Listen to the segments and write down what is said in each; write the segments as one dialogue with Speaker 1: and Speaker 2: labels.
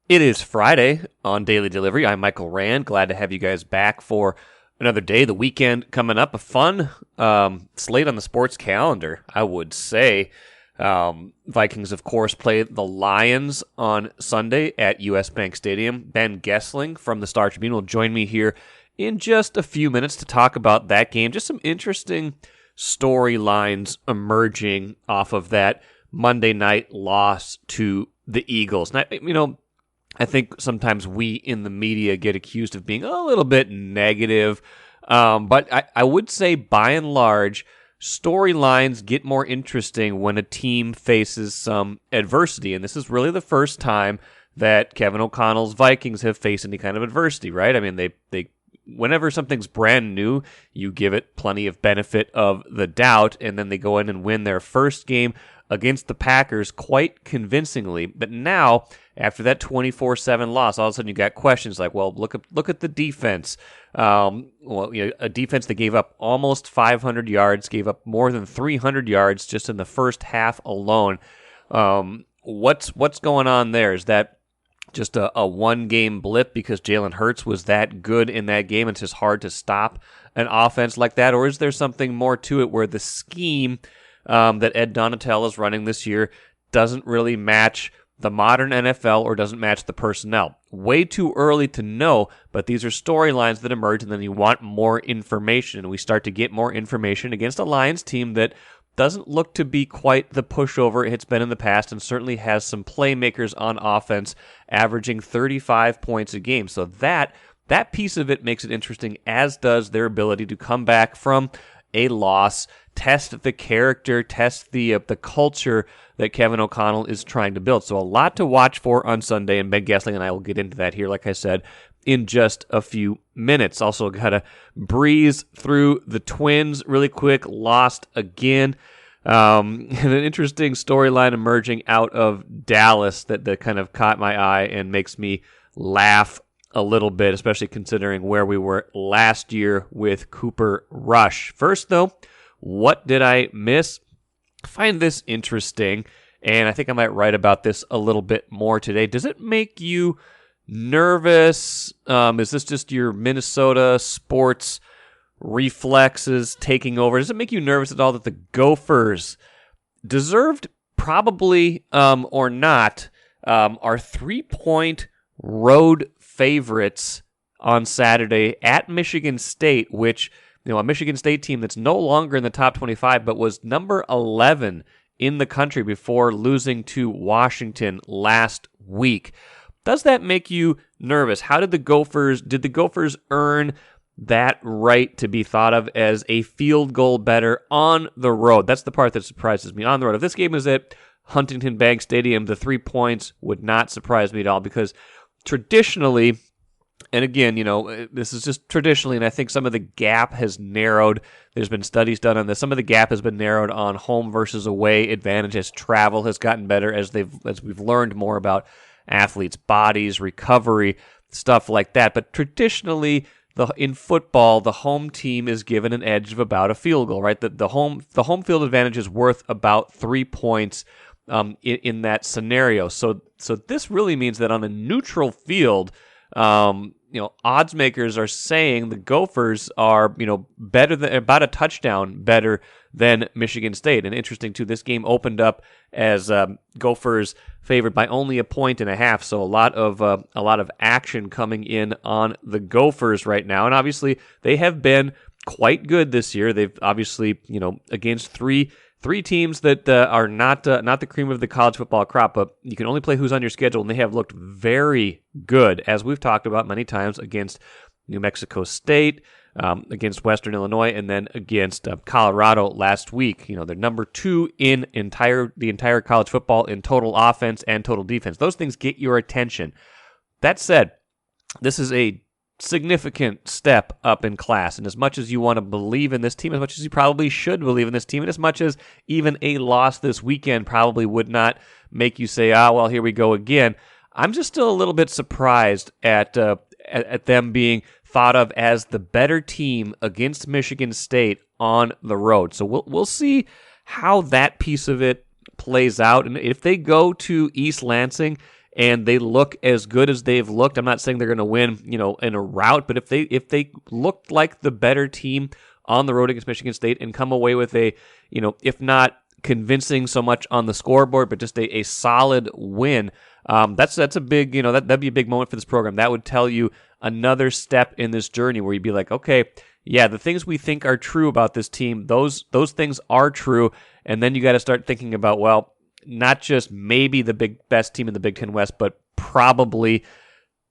Speaker 1: It is Friday on Daily Delivery. I'm Michael Rand. Glad to have you guys back for another day. The weekend coming up. A fun slate on the sports calendar, I would say. Vikings, of course, play the Lions on Sunday at US Bank Stadium. Ben Goessling from the Star Tribune will join me here in just a few minutes to talk about that game. Just some interesting storylines emerging off of that Monday night loss to the Eagles. Now, I think sometimes we in the media get accused of being a little bit negative, but I would say by and large, storylines get more interesting when a team faces some adversity, and this is really the first time that Kevin O'Connell's Vikings have faced any kind of adversity, right? I mean, they whenever something's brand new, you give it plenty of benefit of the doubt, and then they go in and win their first game against the Packers quite convincingly. But now, after that 24-7 loss, all of a sudden you got questions like, well, look at the defense. A defense that gave up almost 500 yards, gave up more than 300 yards just in the first half alone. What's going on there? Is that just a one-game blip because Jalen Hurts was that good in that game? It's just hard to stop an offense like that? Or is there something more to it where the scheme that Ed Donatell is running this year doesn't really match the modern NFL or doesn't match the personnel? Way too early to know, but these are storylines that emerge, and then you want more information, and we start to get more information against a Lions team that doesn't look to be quite the pushover it's been in the past, and certainly has some playmakers on offense averaging 35 points a game. So that piece of it makes it interesting, as does their ability to come back from a loss, test the character, test the culture that Kevin O'Connell is trying to build. So a lot to watch for on Sunday, and Ben Goessling and I will get into that here, like I said, in just a few minutes. Also got to breeze through the Twins really quick, lost again. And an interesting storyline emerging out of Dallas that kind of caught my eye and makes me laugh a little bit, especially considering where we were last year with Cooper Rush. First, though, what did I miss? I find this interesting, and I think I might write about this a little bit more today. Does it make you nervous? Is this just your Minnesota sports reflexes taking over? Does it make you nervous at all that the Gophers, deserved probably or not, are 3-point road favorites on Saturday at Michigan State, which, a Michigan State team that's no longer in the top 25, but was number 11 in the country before losing to Washington last week. Does that make you nervous? Did the Gophers earn that right to be thought of as a field goal better on the road? That's the part that surprises me. On the road, if this game is at Huntington Bank Stadium, the 3 points would not surprise me at all, because traditionally, and again, this is just traditionally, and I think some of the gap has narrowed. There's been studies done on this. Some of the gap has been narrowed on home versus away advantage as travel has gotten better, as we've learned more about athletes' bodies, recovery, stuff like that. But traditionally, in football, the home team is given an edge of about a field goal, right? The home field advantage is worth about 3 points in that scenario. So this really means that on a neutral field, odds makers are saying the Gophers are, better than about a touchdown better than Michigan State. And interesting too, this game opened up as Gophers favored by only 1.5 points. So a lot of action coming in on the Gophers right now. And obviously they have been quite good this year. They've obviously, against three teams that are not the cream of the college football crop, but you can only play who's on your schedule, and they have looked very good, as we've talked about many times, against New Mexico State, against Western Illinois, and then against Colorado last week. They're number 2 in the entire college football in total offense and total defense. Those things get your attention. That said, this is a significant step up in class, and as much as you want to believe in this team, as much as you probably should believe in this team, and as much as even a loss this weekend probably would not make you say, well, here we go again, I'm just still a little bit surprised at them being thought of as the better team against Michigan State on the road. So we'll see how that piece of it plays out, and if they go to East Lansing and they look as good as they've looked. I'm not saying they're going to win, in a rout, but if they looked like the better team on the road against Michigan State and come away with a, if not convincing so much on the scoreboard, but just a solid win, that's a big, that'd be a big moment for this program. That would tell you another step in this journey where you'd be like, okay, yeah, the things we think are true about this team, those things are true. And then you got to start thinking about, well, not just maybe the best team in the Big Ten West, but probably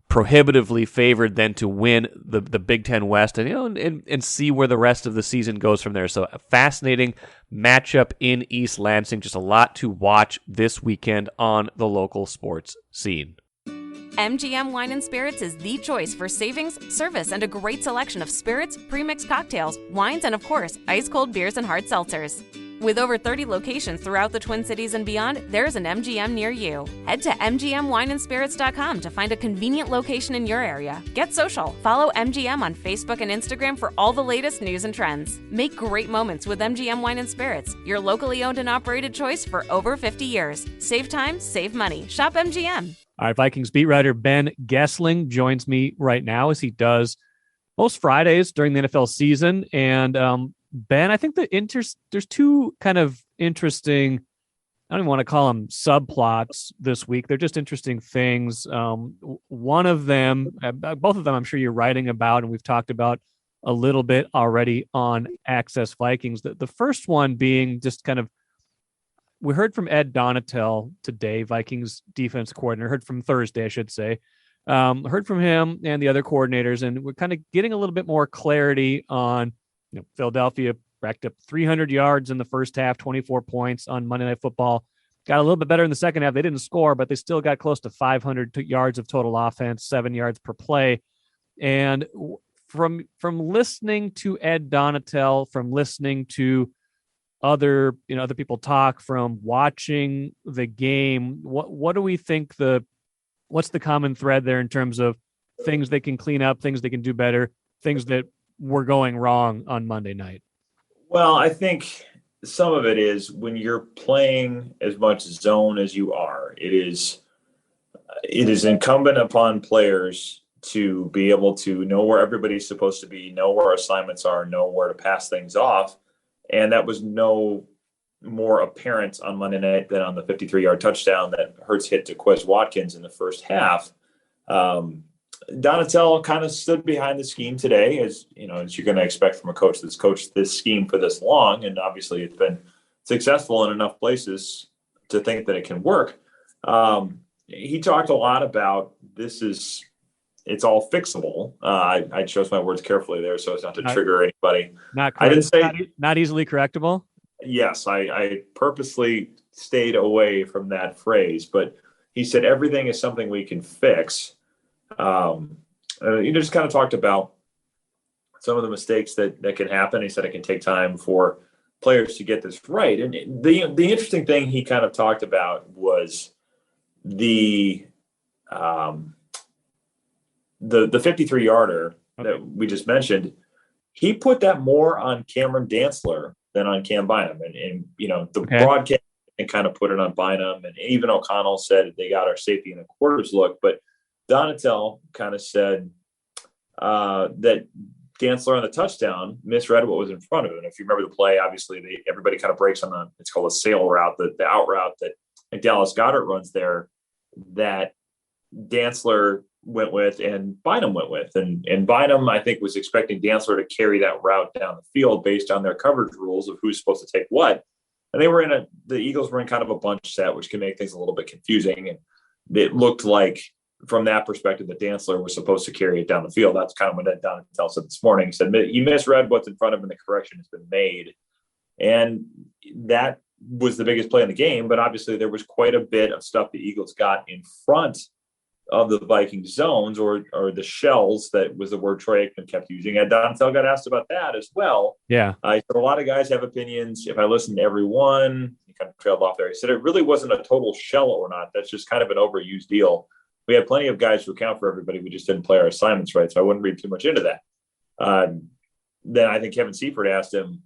Speaker 1: prohibitively favored then to win the Big Ten West, and see where the rest of the season goes from there. So a fascinating matchup in East Lansing. Just a lot to watch this weekend on the local sports scene.
Speaker 2: MGM Wine and Spirits is the choice for savings, service, and a great selection of spirits, pre-mixed cocktails, wines, and of course, ice-cold beers and hard seltzers. With over 30 locations throughout the Twin Cities and beyond, there's an MGM near you. Head to mgmwineandspirits.com to find a convenient location in your area. Get social. Follow MGM on Facebook and Instagram for all the latest news and trends. Make great moments with MGM Wine and Spirits, your locally owned and operated choice for over 50 years. Save time, save money. Shop MGM.
Speaker 3: All right, Vikings beat writer Ben Goessling joins me right now, as he does most Fridays during the NFL season. And Ben, I think there's two kind of interesting, I don't even want to call them subplots this week. They're just interesting things. One of them, both of them, I'm sure you're writing about, and we've talked about a little bit already on Access Vikings. The first one being just kind of, we heard from Ed Donatel today, Vikings defense coordinator, heard from Thursday, I should say, heard from him and the other coordinators, and we're kind of getting a little bit more clarity on, Philadelphia racked up 300 yards in the first half, 24 points on Monday Night Football. Got a little bit better in the second half. They didn't score, but they still got close to 500 yards of total offense, 7 yards per play. And from listening to Ed Donatel, from listening to other people talk, from watching the game, what do we think what's the common thread there in terms of things they can clean up, things they can do better, things that were going wrong on Monday night?
Speaker 4: Well, I think some of it is when you're playing as much zone as you are, it is incumbent upon players to be able to know where everybody's supposed to be, know where assignments are, know where to pass things off. And that was no more apparent on Monday night than on the 53-yard touchdown that Hurts hit to Quez Watkins in the first half. Donatel kind of stood behind the scheme today, as you're going to expect from a coach that's coached this scheme for this long, and obviously it's been successful in enough places to think that it can work. He talked a lot about it's all fixable. I chose my words carefully there so as not to trigger anybody.
Speaker 3: I didn't say not easily correctable.
Speaker 4: Yes, I purposely stayed away from that phrase, but he said everything is something we can fix. He just kind of talked about some of the mistakes that can happen. He said it can take time for players to get this right. And the interesting thing he kind of talked about was the 53-yarder that we just mentioned. He put that more on Cameron Dantzler than on Cam Bynum. And broadcast kind of put it on Bynum. And even O'Connell said they got our safety in a quarters look. But Donatel kind of said that Dantzler on the touchdown misread what was in front of him. And if you remember the play, obviously everybody kind of breaks on it's called a sail route, the out route that Dallas Goedert runs there, that Dantzler went with and Bynum went with. And Bynum, I think, was expecting Dantzler to carry that route down the field based on their coverage rules of who's supposed to take what. And the Eagles were in kind of a bunch set, which can make things a little bit confusing. And it looked like, from that perspective, that Dantzler was supposed to carry it down the field. That's kind of what Ed Donatel said this morning. He said, you misread what's in front of him and the correction has been made. And that was the biggest play in the game. But obviously there was quite a bit of stuff the Eagles got in front of the Viking zones or the shells. That was the word Troy Aikman kept using. And Donatel got asked about that as well.
Speaker 3: Yeah.
Speaker 4: He said a lot of guys have opinions. If I listened to everyone, he kind of trailed off there. He said it really wasn't a total shell or not. That's just kind of an overused deal. We had plenty of guys who account for everybody. We just didn't play our assignments right. So I wouldn't read too much into that. Then I think Kevin Seifert asked him,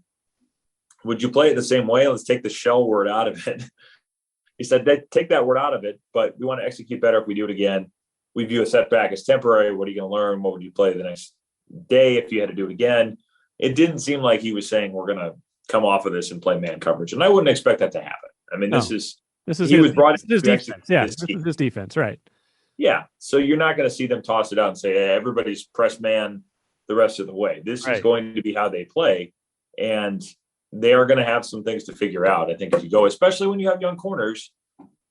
Speaker 4: would you play it the same way? Let's take the shell word out of it. He said, take that word out of it, but we want to execute better if we do it again. We view a setback as temporary. What are you going to learn? What would you play the next day if you had to do it again? It didn't seem like he was saying we're going to come off of this and play man coverage. And I wouldn't expect that to happen. I mean, this is his
Speaker 3: defense. Yeah, this is his defense, right?
Speaker 4: Yeah. So you're not going to see them toss it out and say, hey, everybody's press man the rest of the way. This is going to be how they play. And they are going to have some things to figure out, I think, as you go, especially when you have young corners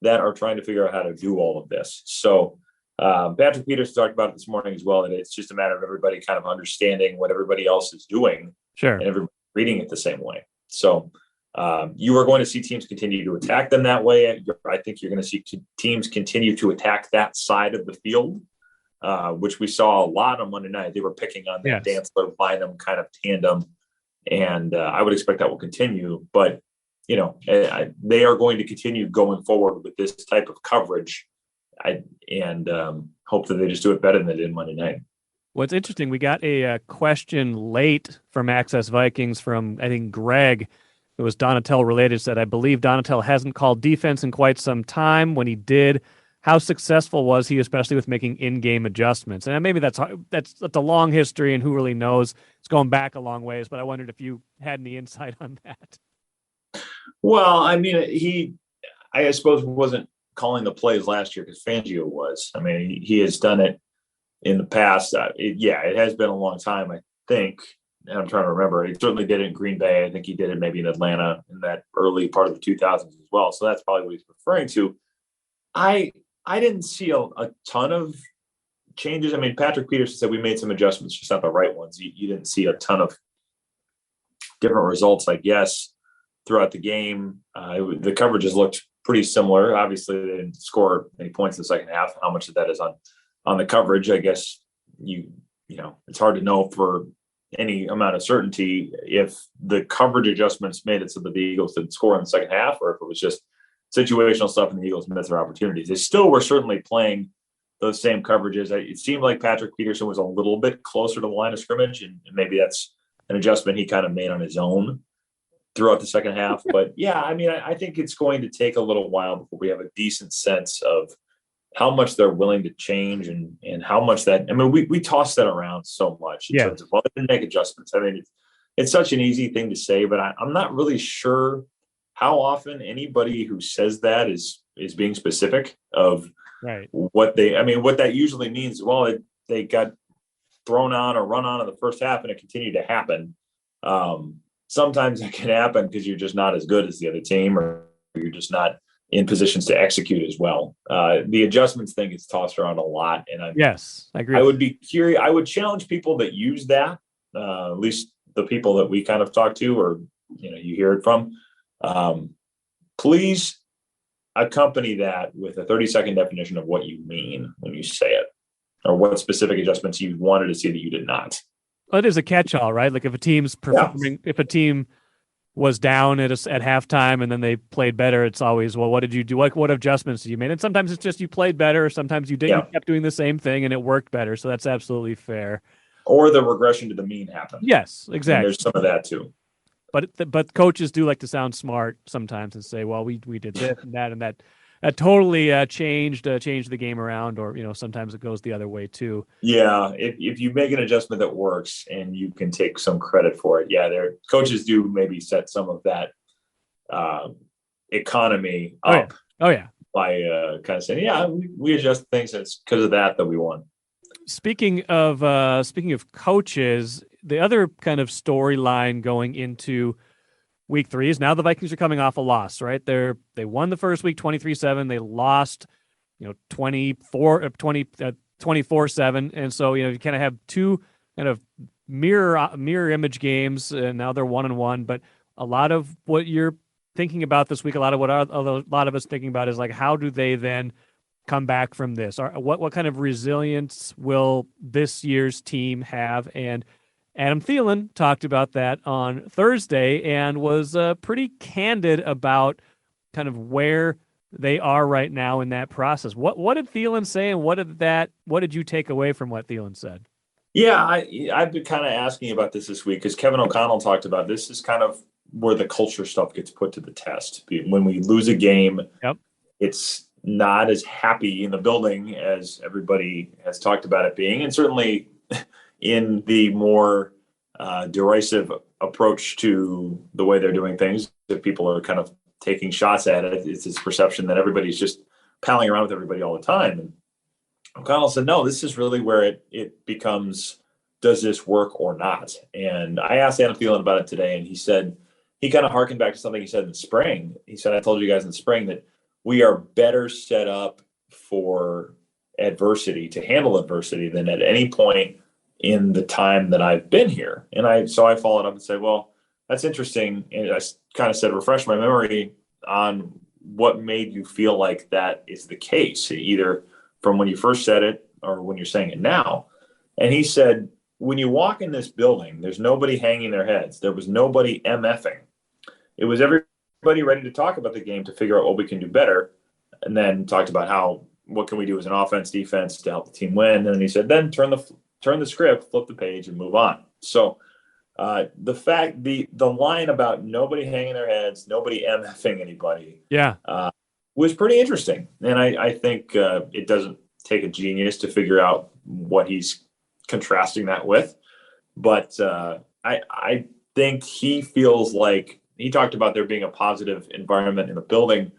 Speaker 4: that are trying to figure out how to do all of this. So Patrick Peters talked about it this morning as well, that it's just a matter of everybody kind of understanding what everybody else is doing and everybody reading it the same way. So you are going to see teams continue to attack them that way. I think you're going to see teams continue to attack that side of the field, which we saw a lot on Monday night. They were picking on that Dantzler, Bynum kind of tandem, and I would expect that will continue. But, you know, they are going to continue going forward with this type of coverage and hope that they just do it better than they did Monday night.
Speaker 3: What's interesting, we got a question late from Access Vikings from, I think, Greg. It was Donatel related, said, I believe Donatel hasn't called defense in quite some time. When he did, how successful was he, especially with making in-game adjustments? And maybe that's a long history, and who really knows? It's going back a long ways, but I wondered if you had any insight on that.
Speaker 4: Well, I mean, I suppose wasn't calling the plays last year because Fangio was. I mean, he has done it in the past. It has been a long time, I think. And I'm trying to remember. He certainly did it in Green Bay. I think he did it maybe in Atlanta in that early part of the 2000s as well. So that's probably what he's referring to. I didn't see a ton of changes. I mean, Patrick Peters said we made some adjustments, just not the right ones. You didn't see a ton of different results, I guess, throughout the game. The coverages looked pretty similar. Obviously, they didn't score any points in the second half. How much of that is on the coverage? I guess you know it's hard to know for any amount of certainty if the coverage adjustments made it so that the Eagles didn't score in the second half, or if it was just situational stuff and the Eagles missed their opportunities. They still were certainly playing those same coverages. It seemed like Patrick Peterson was a little bit closer to the line of scrimmage, and maybe that's an adjustment he kind of made on his own throughout the second half. But yeah, I mean, I think it's going to take a little while before we have a decent sense of how much they're willing to change and how much that, I mean, we toss that around so much in terms of, well, they didn't make adjustments. I mean, it's such an easy thing to say, but I'm not really sure how often anybody who says that is being specific of what that usually means. Well, they got thrown on or run on in the first half and it continued to happen. Sometimes it can happen because you're just not as good as the other team, or you're just not in positions to execute as well. The adjustments thing gets tossed around a lot. And I agree. I would be curious. I would challenge people that use that, at least the people that we kind of talk to, or, you hear it from, please accompany that with a 30-second definition of what you mean when you say it, or what specific adjustments you wanted to see that you did not.
Speaker 3: Well, it is a catch-all, right? Like if a team's performing, if a team was down at halftime and then they played better, it's always, well, what did you do? What adjustments did you make? And sometimes it's just you played better. Sometimes you didn't. You kept doing the same thing and it worked better. So that's absolutely fair.
Speaker 4: Or the regression to the mean happened.
Speaker 3: Yes, exactly.
Speaker 4: And there's some of that too.
Speaker 3: But coaches do like to sound smart sometimes and say, well, we did this and that totally changed the game around, or sometimes it goes the other way too.
Speaker 4: Yeah, if you make an adjustment that works and you can take some credit for it, their coaches do maybe set some of that economy up. By kind of saying, we adjust things. It's because of that we won.
Speaker 3: Speaking of coaches, the other kind of storyline going into Week 3 is now the Vikings are coming off a loss, right? They won the first week 23-7. They lost, 24-7. And so, you kind of have two kind of mirror image games, and now they're 1-1. But a lot of what you're thinking about this week, a lot of us thinking about is like, how do they then come back from this? Or what kind of resilience will this year's team have? And Adam Thielen talked about that on Thursday and was pretty candid about kind of where they are right now in that process. What did Thielen say, and what did you take away from what Thielen said?
Speaker 4: Yeah, I've been kind of asking about this week because Kevin O'Connell talked about this is kind of where the culture stuff gets put to the test. When we lose a game, it's not as happy in the building as everybody has talked about it being. And certainly in the more derisive approach to the way they're doing things, if people are kind of taking shots at it, it's this perception that everybody's just palling around with everybody all the time. And O'Connell said, no, this is really where it becomes, does this work or not? And I asked Adam Thielen about it today, and he said, he kind of harkened back to something he said in the spring. He said, I told you guys in the spring that we are better set up for adversity, to handle adversity, than at any point in the time that I've been here. And so I followed up and said, well, that's interesting. And I kind of said, refresh my memory on what made you feel like that is the case, either from when you first said it or when you're saying it now. And he said, when you walk in this building, there's nobody hanging their heads. There was nobody MFing. It was everybody ready to talk about the game to figure out what we can do better. And then talked about what can we do as an offense, defense to help the team win. And then he said, then turn the script, flip the page, and move on. So the line about nobody hanging their heads, nobody MFing anybody, was pretty interesting. And I think it doesn't take a genius to figure out what he's contrasting that with. But I think he feels like he talked about there being a positive environment in the building,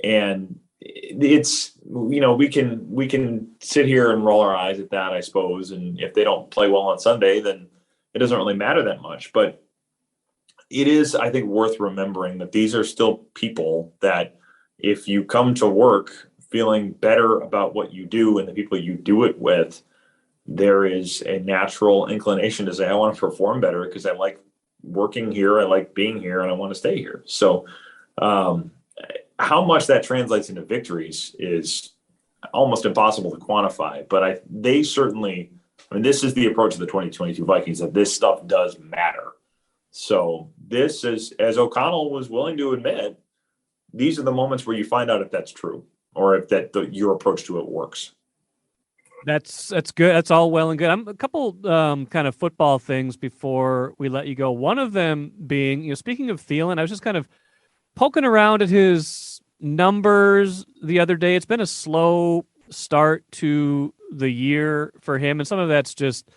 Speaker 4: and it's, we can sit here and roll our eyes at that, I suppose. And if they don't play well on Sunday, then it doesn't really matter that much. But it is, I think, worth remembering that these are still people that if you come to work feeling better about what you do and the people you do it with, there is a natural inclination to say, I want to perform better because I like working here, I like being here, and I want to stay here. So how much that translates into victories is almost impossible to quantify. But they certainly, this is the approach of the 2022 Vikings, that this stuff does matter. So this is, as O'Connell was willing to admit, these are the moments where you find out if that's true or if your approach to it works.
Speaker 3: That's good. That's all well and good. A couple kind of football things before we let you go. One of them being, speaking of Thielen, I was just kind of poking around at his numbers the other day. It's been a slow start to the year for him, and some of that's just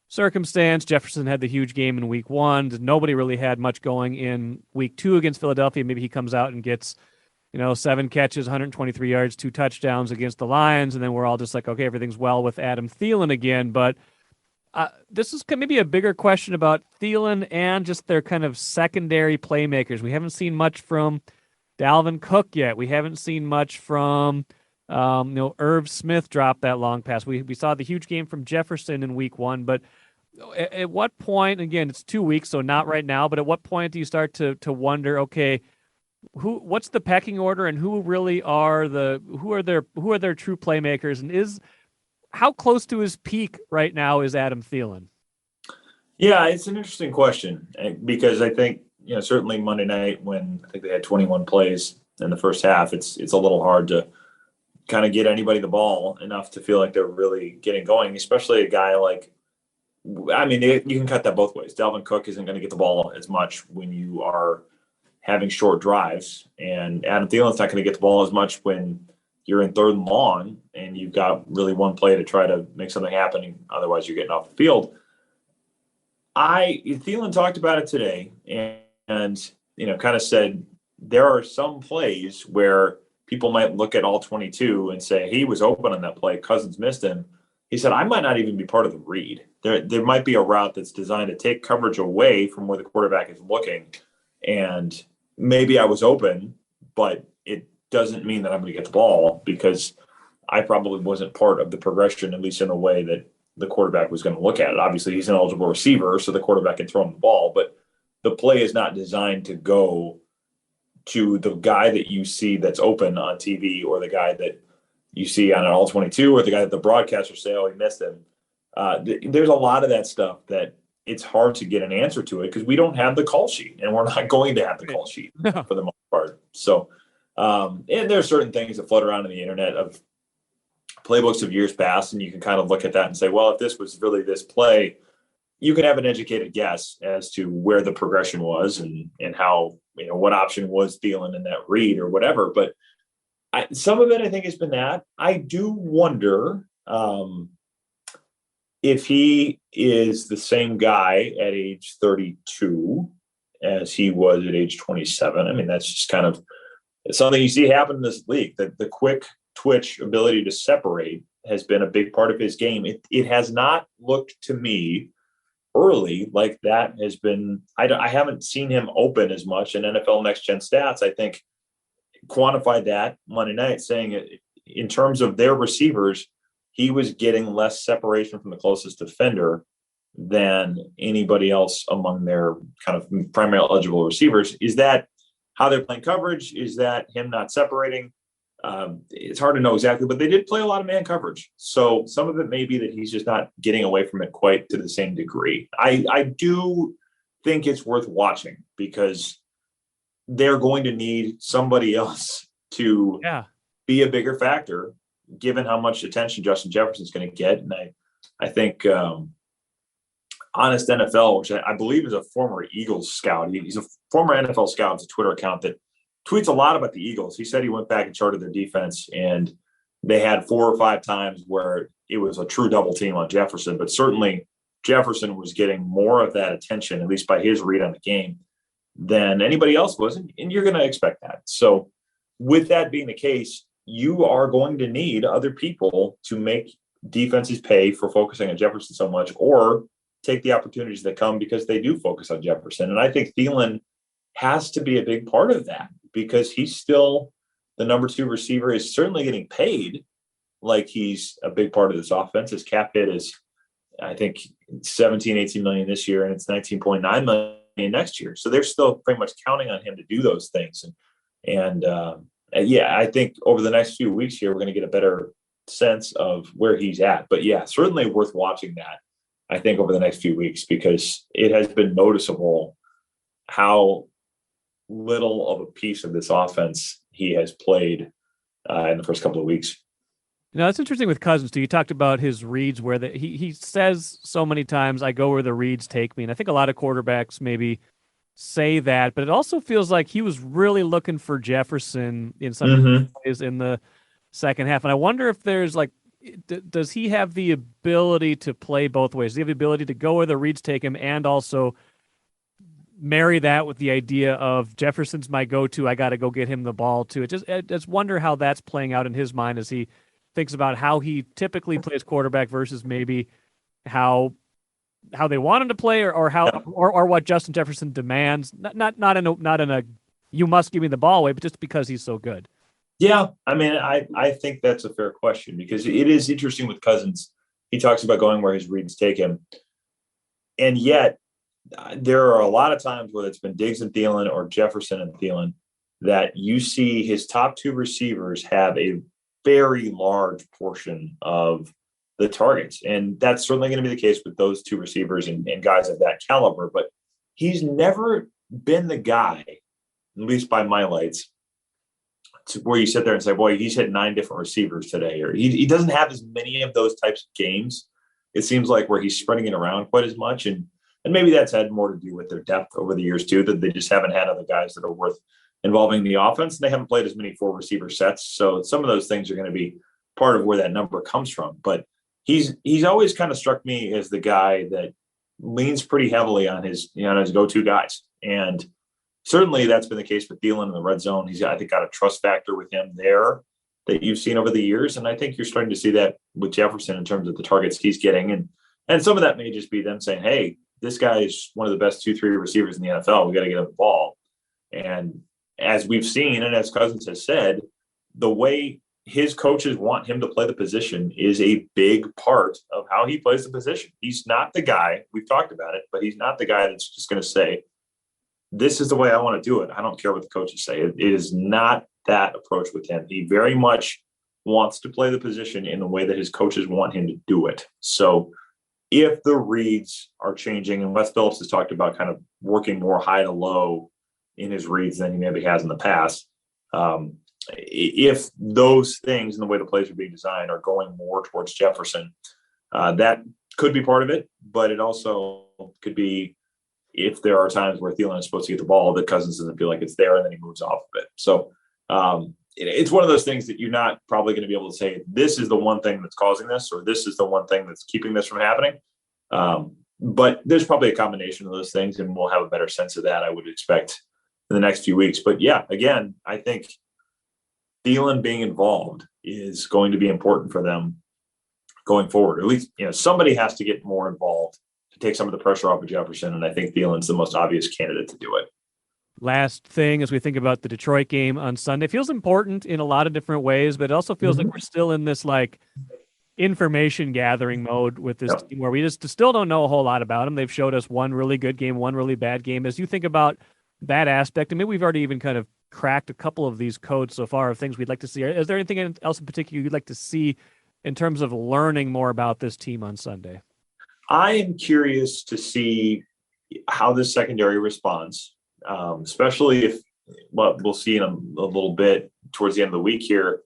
Speaker 3: circumstance. Jefferson had the huge game in week 1. Nobody really had much going in week 2 against Philadelphia. Maybe he comes out and gets 7 catches, 123 yards, 2 touchdowns against the Lions, and then we're all just like, okay, everything's well with Adam Thielen again. But this is maybe a bigger question about Thielen and just their kind of secondary playmakers. We haven't seen much from Dalvin Cook yet. We haven't seen much from Irv Smith drop that long pass. We saw the huge game from Jefferson in week 1, but at what point, again, it's 2 weeks, so not right now, but at what point do you start to wonder, okay, what's the pecking order, and who really are who are their true playmakers, and how close to his peak right now is Adam Thielen?
Speaker 4: Yeah, it's an interesting question, because I think, certainly Monday night when I think they had 21 plays in the first half, it's a little hard to kind of get anybody the ball enough to feel like they're really getting going, especially a guy like, you can cut that both ways. Dalvin Cook isn't going to get the ball as much when you are having short drives, and Adam Thielen's not going to get the ball as much when you're in 3rd and long and you've got really one play to try to make something happen. Otherwise, you're getting off the field. Thielen talked about it today and kind of said there are some plays where people might look at all 22 and say he was open on that play, Cousins missed him. He said, I might not even be part of the read. There might be a route that's designed to take coverage away from where the quarterback is looking, and maybe I was open, but it doesn't mean that I'm going to get the ball because I probably wasn't part of the progression, at least in the way that the quarterback was going to look at it. Obviously, he's an eligible receiver, so the quarterback can throw him the ball, but the play is not designed to go to the guy that you see that's open on TV, or the guy that you see on an all 22, or the guy that the broadcasters say, oh, he missed him. There's a lot of that stuff that it's hard to get an answer to it because we don't have the call sheet, and we're not going to have the call sheet for the most part. So, and there are certain things that float around on the internet of playbooks of years past, and you can kind of look at that and say, well, if this was really this play, you can have an educated guess as to where the progression was and how, what option was Thielen in that read or whatever. But Some of it, I think, has been that. I do wonder if he is the same guy at age 32 as he was at age 27. I mean, that's just kind of something you see happen in this league, that the quick twitch ability to separate has been a big part of his game. It has not looked to me early like that has been. I haven't seen him open as much in NFL Next Gen Stats. I think quantified that Monday night, saying in terms of their receivers, he was getting less separation from the closest defender than anybody else among their kind of primary eligible receivers. Is that how they're playing coverage? Is that him not separating? It's hard to know exactly, but they did play a lot of man coverage. So some of it may be that he's just not getting away from it quite to the same degree. I do think it's worth watching because they're going to need somebody else to be a bigger factor, given how much attention Justin Jefferson's going to get. And I think Honest NFL, which I believe is a former Eagles scout. He's a former NFL scout. It's a Twitter account that tweets a lot about the Eagles. He said he went back and charted their defense, and they had 4 or 5 times where it was a true double team on Jefferson. But certainly Jefferson was getting more of that attention, at least by his read on the game, than anybody else was. And you're going to expect that. So with that being the case, you are going to need other people to make defenses pay for focusing on Jefferson so much, or take the opportunities that come because they do focus on Jefferson. And I think Thielen has to be a big part of that because he's still the number 2 receiver, is certainly getting paid like he's a big part of this offense. His cap hit is, I think, 17, 18 million this year, and it's 19.9 million next year. So they're still pretty much counting on him to do those things. And I think over the next few weeks here, we're going to get a better sense of where he's at. But yeah, certainly worth watching that, I think, over the next few weeks, because it has been noticeable how little of a piece of this offense he has played in the first couple of weeks.
Speaker 3: That's interesting with Cousins too. You talked about his reads, where he says so many times, "I go where the reads take me," and I think a lot of quarterbacks maybe say that, but it also feels like he was really looking for Jefferson in some plays in the second half. And I wonder if there's does he have the ability to play both ways? Does he have the ability to go where the reads take him and also marry that with the idea of Jefferson's my go-to, I got to go get him the ball too? I just wonder how that's playing out in his mind as he thinks about how he typically plays quarterback versus maybe how they want him to play, or how or what Justin Jefferson demands. Not in a you must give me the ball way, but just because he's so good.
Speaker 4: Yeah, I mean, I think that's a fair question, because it is interesting with Cousins. He talks about going where his reads take him, and yet there are a lot of times, whether it's been Diggs and Thielen or Jefferson and Thielen, that you see his top 2 receivers have a very large portion of the targets. And that's certainly going to be the case with those 2 receivers and guys of that caliber. But he's never been the guy, at least by my lights, where you sit there and say, boy, he's hit 9 different receivers today. Or he doesn't have as many of those types of games, it seems like, where he's spreading it around quite as much. And maybe that's had more to do with their depth over the years too, that they just haven't had other guys that are worth involving the offense. And they haven't played as many 4 receiver sets. So some of those things are going to be part of where that number comes from. But he's always kind of struck me as the guy that leans pretty heavily on his go-to guys. And certainly that's been the case with Thielen in the red zone. He's, I think, got a trust factor with him there that you've seen over the years. And I think you're starting to see that with Jefferson in terms of the targets he's getting. And some of that may just be them saying, hey, this guy is one of the best 2-3 receivers in the NFL. We got to get him the ball. And as we've seen, and as Cousins has said, the way his coaches want him to play the position is a big part of how he plays the position. He's not the guy, we've talked about it, but he's not the guy that's just going to say, this is the way I want to do it. I don't care what the coaches say. It is not that approach with him. He very much wants to play the position in the way that his coaches want him to do it. So if the reads are changing, and Wes Phillips has talked about kind of working more high to low in his reads than he maybe has in the past, if those things and the way the plays are being designed are going more towards Jefferson, that could be part of it, but it also could be, if there are times where Thielen is supposed to get the ball, that Cousins doesn't feel like it's there, and then he moves off of it. So it's one of those things that you're not probably going to be able to say, this is the one thing that's causing this, or this is the one thing that's keeping this from happening. But there's probably a combination of those things, and we'll have a better sense of that, I would expect, in the next few weeks. But yeah, again, I think Thielen being involved is going to be important for them going forward. At least, somebody has to get more involved to take some of the pressure off of Jefferson, and I think Thielen's the most obvious candidate to do it.
Speaker 3: Last thing, as we think about the Detroit game on Sunday, feels important in a lot of different ways, but it also feels like we're still in this information gathering mode with this team where we just still don't know a whole lot about them. They've showed us one really good game, one really bad game. As you think about that aspect, and maybe we've already even kind of cracked a couple of these codes so far of things we'd like to see. Is there anything else in particular you'd like to see in terms of learning more about this team on Sunday?
Speaker 4: I am curious to see how this secondary responds, especially if we'll see in a little bit towards the end of the week here,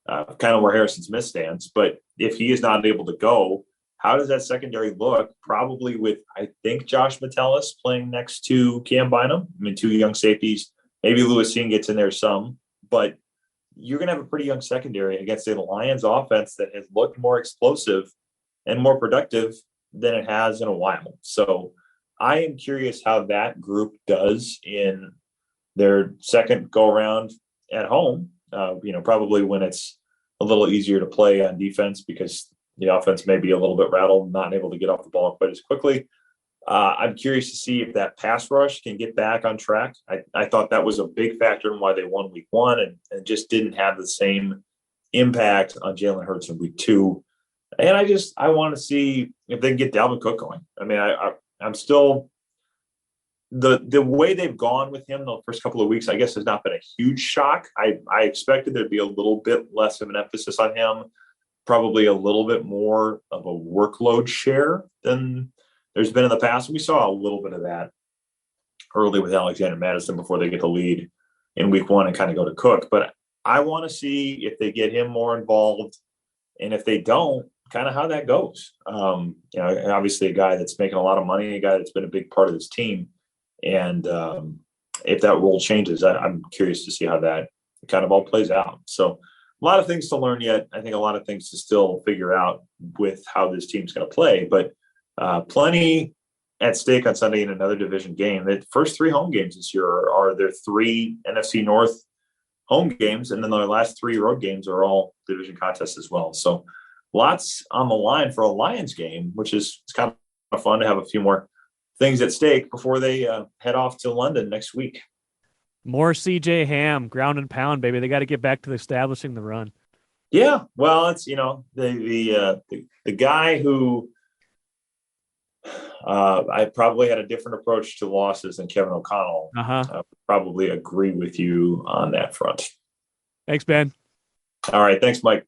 Speaker 4: kind of where Harrison's miss stands. But if he is not able to go, how does that secondary look? Probably with, I think, Josh Metellus playing next to Cam Bynum. I mean, two young safeties. Maybe Lewis Seen gets in there some, but you're going to have a pretty young secondary against a Lions offense that has looked more explosive and more productive than it has in a while. So I am curious how that group does in their second go around at home, probably when it's a little easier to play on defense because the offense may be a little bit rattled, not able to get off the ball quite as quickly. I'm curious to see if that pass rush can get back on track. I thought that was a big factor in why they won week 1 and just didn't have the same impact on Jalen Hurts in week 2. And I want to see if they can get Dalvin Cook going. I mean, I'm still the way they've gone with him the first couple of weeks, I guess, has not been a huge shock. I expected there'd be a little bit less of an emphasis on him, probably a little bit more of a workload share than there's been in the past. We saw a little bit of that early with Alexander Madison before they get the lead in week 1 and kind of go to Cook. But I want to see if they get him more involved. And if they don't, kind of how that goes. Obviously a guy that's making a lot of money, a guy that's been a big part of this team. And if that role changes, I'm curious to see how that kind of all plays out. So a lot of things to learn yet. I think a lot of things to still figure out with how this team's going to play. But plenty at stake on Sunday in another division game. The first 3 home games this year are their 3 NFC North home games, and then their last 3 road games are all division contests as well. So lots on the line for a Lions game, which is kind of fun to have a few more things at stake before they head off to London next week.
Speaker 3: More CJ Ham, ground and pound, baby. They got to get back to establishing the run.
Speaker 4: Yeah, well, it's the guy who I probably had a different approach to losses than Kevin O'Connell. I probably agree with you on that front.
Speaker 3: Thanks, Ben.
Speaker 4: All right, thanks, Mike.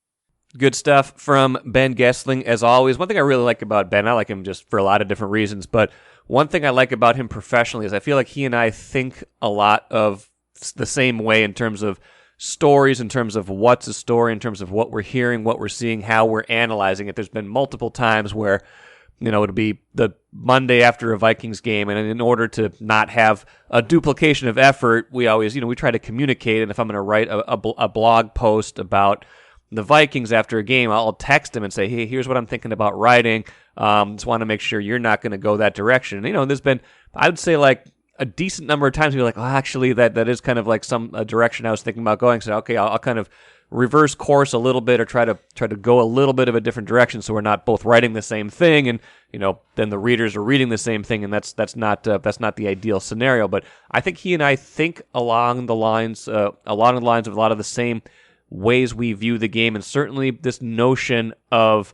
Speaker 1: Good stuff from Ben Goessling, as always. One thing I really like about Ben, I like him just for a lot of different reasons, but one thing I like about him professionally is I feel like he and I think a lot of the same way in terms of stories, in terms of what's a story, in terms of what we're hearing, what we're seeing, how we're analyzing it. There's been multiple times where it'll be the Monday after a Vikings game, and in order to not have a duplication of effort, we always, we try to communicate, and if I'm going to write a blog post about the Vikings after a game, I'll text him and say, hey, here's what I'm thinking about writing. Just want to make sure you're not going to go that direction. And, there's been, I would say, like a decent number of times we're like, oh, actually, that is kind of like a direction I was thinking about going. So, okay, I'll kind of reverse course a little bit or try to go a little bit of a different direction so we're not both writing the same thing and then the readers are reading the same thing, and that's not the ideal scenario. But I think he and I think along the lines of a lot of the same ways we view the game, and certainly this notion of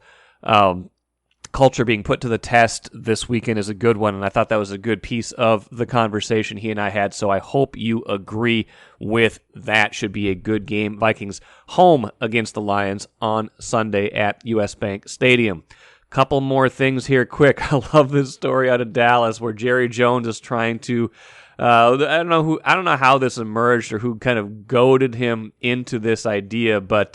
Speaker 1: culture being put to the test this weekend is a good one, and I thought that was a good piece of the conversation he and I had, so I hope you agree with that. Should be a good game. Vikings home against the Lions on Sunday at US Bank Stadium. Couple more things here quick. I love this story out of Dallas where Jerry Jones is trying to I don't know how this emerged or who kind of goaded him into this idea, but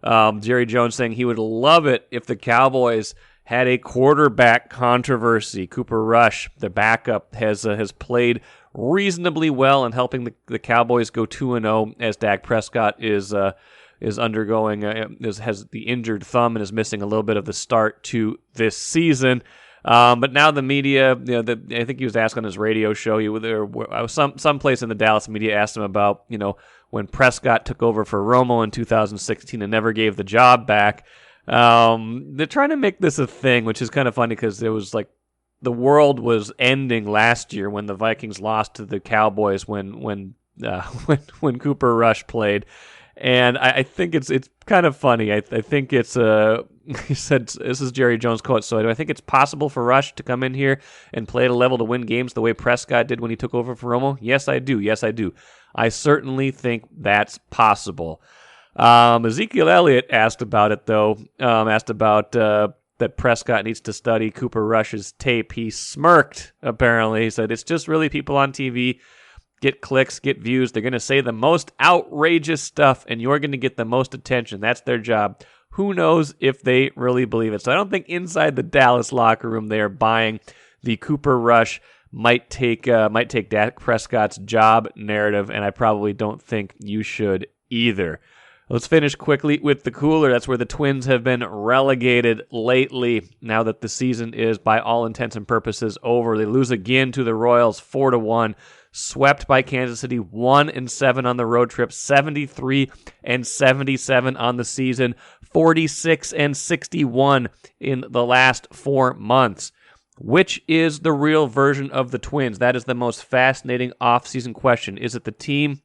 Speaker 1: Jerry Jones saying he would love it if the Cowboys had a quarterback controversy. Cooper Rush, the backup, has played reasonably well in helping the Cowboys go 2-0 as Dak Prescott is undergoing has the injured thumb and is missing a little bit of the start to this season. But now the media, I think he was asked on his radio show. Some place in the Dallas media asked him about when Prescott took over for Romo in 2016 and never gave the job back. They're trying to make this a thing, which is kind of funny because it was like the world was ending last year when the Vikings lost to the Cowboys when Cooper Rush played. And I think it's kind of funny. I think it's he said, this is Jerry Jones' quote, so do I think it's possible for Rush to come in here and play at a level to win games the way Prescott did when he took over for Romo? Yes, I do. I certainly think that's possible. Ezekiel Elliott asked about it, though. That Prescott needs to study Cooper Rush's tape. He smirked, apparently. He said, it's just really people on TV get clicks, get views. They're going to say the most outrageous stuff, and you're going to get the most attention. That's their job. Who knows if they really believe it? So I don't think inside the Dallas locker room they are buying the Cooper Rush might take Dak Prescott's job narrative, and I probably don't think you should either. Let's finish quickly with the cooler. That's where the Twins have been relegated lately, now that the season is, by all intents and purposes, over. They lose again to the Royals 4-1, swept by Kansas City 1-7 on the road trip, 73-77 on the season, 46-61 in the last 4 months. Which is the real version of the Twins? That is the most fascinating offseason question. Is it the team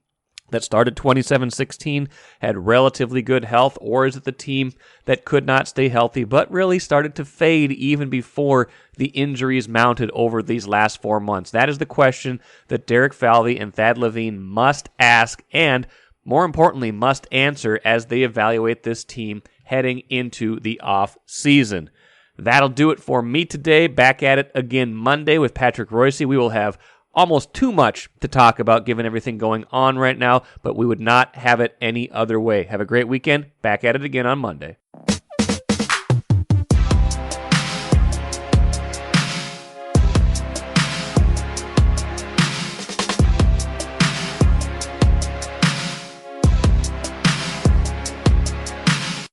Speaker 1: that started 27-16, had relatively good health, or is it the team that could not stay healthy but really started to fade even before the injuries mounted over these last 4 months? That is the question that Derek Falvey and Thad Levine must ask and, more importantly, must answer as they evaluate this team heading into the off season. That'll do it for me today. Back at it again Monday with Patrick Royce. We will have almost too much to talk about given everything going on right now, but we would not have it any other way. Have a great weekend. Back at it again on Monday.